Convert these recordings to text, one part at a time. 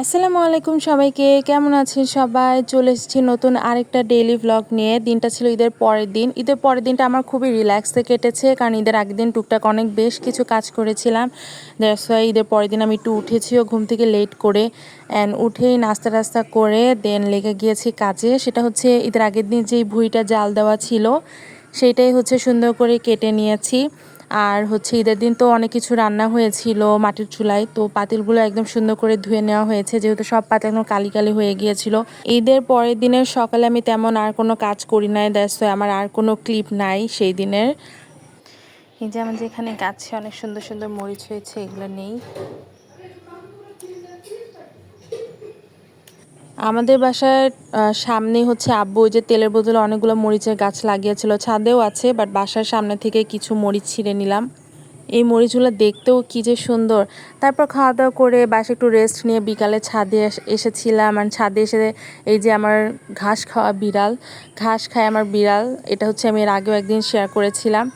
আসসালামু আলাইকুম সবাইকে, কেমন আছেন সবাই? চলে এসেছি নতুন আরেকটা ডেইলি ভ্লগ নিয়ে। দিনটা ছিল ঈদের পরের দিন। ঈদের পরের দিনটা আমার খুবই রিল্যাক্সে কেটেছে, কারণ ঈদের আগের দিন টুকটাক অনেক বেশ কিছু কাজ করেছিলাম। দ্যাটস ওয়াই ঈদের পরের দিন আমি একটু উঠেছিও ঘুম থেকে লেট করে, অ্যান্ড উঠেই নাস্তা টাস্তা করে দেন লেগে গিয়েছি কাজে। সেটা হচ্ছে ঈদের আগের দিন যেই ভুঁইটা জাল দেওয়া ছিল সেইটাই হচ্ছে সুন্দর করে কেটে নিয়েছি। আর হচ্ছে ঈদের দিন তো অনেক কিছু রান্না হয়েছিল মাটির চুলায়, তো পাতিলগুলো একদম সুন্দর করে ধুয়ে নেওয়া হয়েছে, যেহেতু সব পাতিল একদম কালি কালি হয়ে গিয়েছিল। ঈদের পরের দিনের সকালে আমি তেমন আর কোনো কাজ করি নাই, দ্যাটস ওয়াই আমার আর কোনো ক্লিপ নাই সেই দিনের। এই যে আমার যেখানে গাছে অনেক সুন্দর সুন্দর মরিচ হয়েছে, এগুলো নেই। আমাদের বাসার সামনেই হচ্ছে আব্বু ওই যে তেলের বোতলে অনেকগুলো মরিচের গাছ লাগিয়েছিল, ছাদেও আছে, বাট বাসার সামনে থেকে কিছু মরিচ ছিঁড়ে নিলাম। এই মরিচগুলো দেখতেও কী যে সুন্দর। তারপর খাওয়া দাওয়া করে বাসে একটু রেস্ট নিয়ে বিকালে ছাদে এসেছিলাম। আর ছাদে এসে এই যে আমার ঘাস খাওয়া বিড়াল, ঘাস খায় আমার বিড়াল, এটা হচ্ছে আমি এর আগেও একদিন শেয়ার করেছিলাম।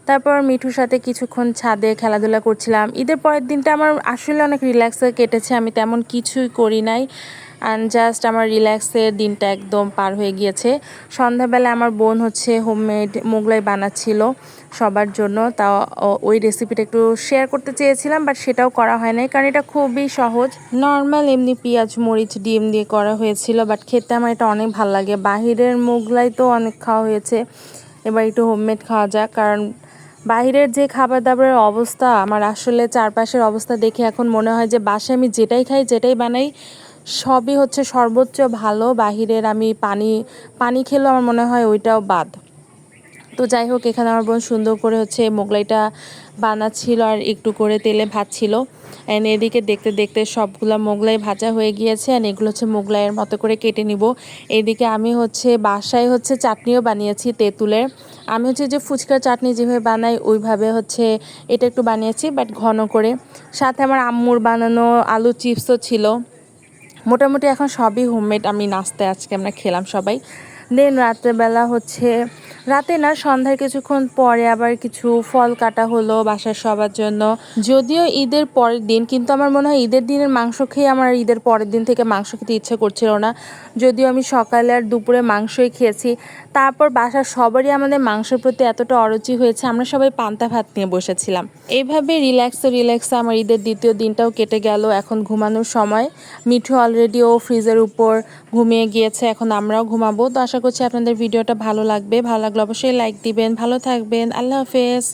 তারপর মিঠুর সাথে কিছুক্ষণ ছাদে খেলাধুলা করছিলাম। ঈদের পরের দিনটা আমার আসলে অনেক রিল্যাক্সে কেটেছে, আমি তেমন কিছুই করি নাই, অ্যান্ড জাস্ট আমার রিল্যাক্সের দিনটা একদম পার হয়ে গিয়েছে। সন্ধ্যাবেলা আমার বোন হচ্ছে হোমমেড মোগলাই বানাচ্ছিল সবার জন্য, তাও ওই রেসিপিটা একটু শেয়ার করতে চেয়েছিলাম, বাট সেটাও করা হয় নাই, কারণ এটা খুবই সহজ, নর্মাল এমনি পেঁয়াজ মরিচ ডিম দিয়ে করা হয়েছিল। বাট খেতে আমার এটা অনেক ভালো লাগে। বাহিরের মোগলাই তো অনেক খাওয়া হয়েছে, এবার একটু হোমমেড খাওয়া যাক। কারণ বাহিরের যে খাবার দাবারের অবস্থা, আমার আসলে চারপাশের অবস্থা দেখে এখন মনে হয় যে বাসায় আমি যেটাই খাই যেটাই বানাই সবই হচ্ছে সর্বোচ্চ ভালো। বাহিরের আমি পানি পানি খেলেও আমার মনে হয় ওইটাও বাদ। তো যাই হোক, এখানে আমার বোন সুন্দর করে হচ্ছে মোগলাইটা বানাচ্ছিল আর একটু করে তেলে ভাজছিল। অ্যান্ড এদিকে দেখতে দেখতে সবগুলো মোগলাই ভাজা হয়ে গিয়েছে, অ্যান্ড এগুলো হচ্ছে মোগলাইয়ের মতো করে কেটে নিব। এদিকে আমি হচ্ছে বাসায় হচ্ছে চাটনিও বানিয়েছি তেঁতুলের। আমি হচ্ছে যে ফুচকার চাটনি যেভাবে বানাই ওইভাবে হচ্ছে এটা একটু বানিয়েছি, বাট ঘন করে। সাথে আমার আম্মুর বানানো আলু চিপসও ছিল। মোটামুটি এখন সবই হোমমেড আমি নাস্তায় আজকে আমরা খেলাম সবাই। দেন রাত্রেবেলা হচ্ছে, রাতে না সন্ধ্যার কিছুক্ষণ পরে আবার কিছু ফল কাটা হলো বাসার সবার জন্য। যদিও ঈদের পরের দিন, কিন্তু আমার মনে হয় ঈদের দিনের মাংস খেয়ে আমার ঈদের পরের দিন থেকে মাংস খেতে ইচ্ছে করছিল না। যদিও আমি সকালে আর দুপুরে মাংসই খেয়েছি, তারপর বাসার সবারই আমাদের মাংসের প্রতি এতটা অরুচি হয়েছে, আমরা সবাই পান্তা ভাত নিয়ে বসেছিলাম। এইভাবে রিল্যাক্সে আমার ঈদের দ্বিতীয় দিনটাও কেটে গেল। এখন ঘুমানোর সময়। মিঠু অলরেডি ও ফ্রিজের উপর ঘুমিয়ে গিয়েছে, এখন আমরাও ঘুমাবো। তো আশা করছি আপনাদের ভিডিওটা ভালো লাগবে, ভালো লাগলে অবশ্যই লাইক দিবেন। ভালো থাকবেন, আল্লাহ হাফেজ।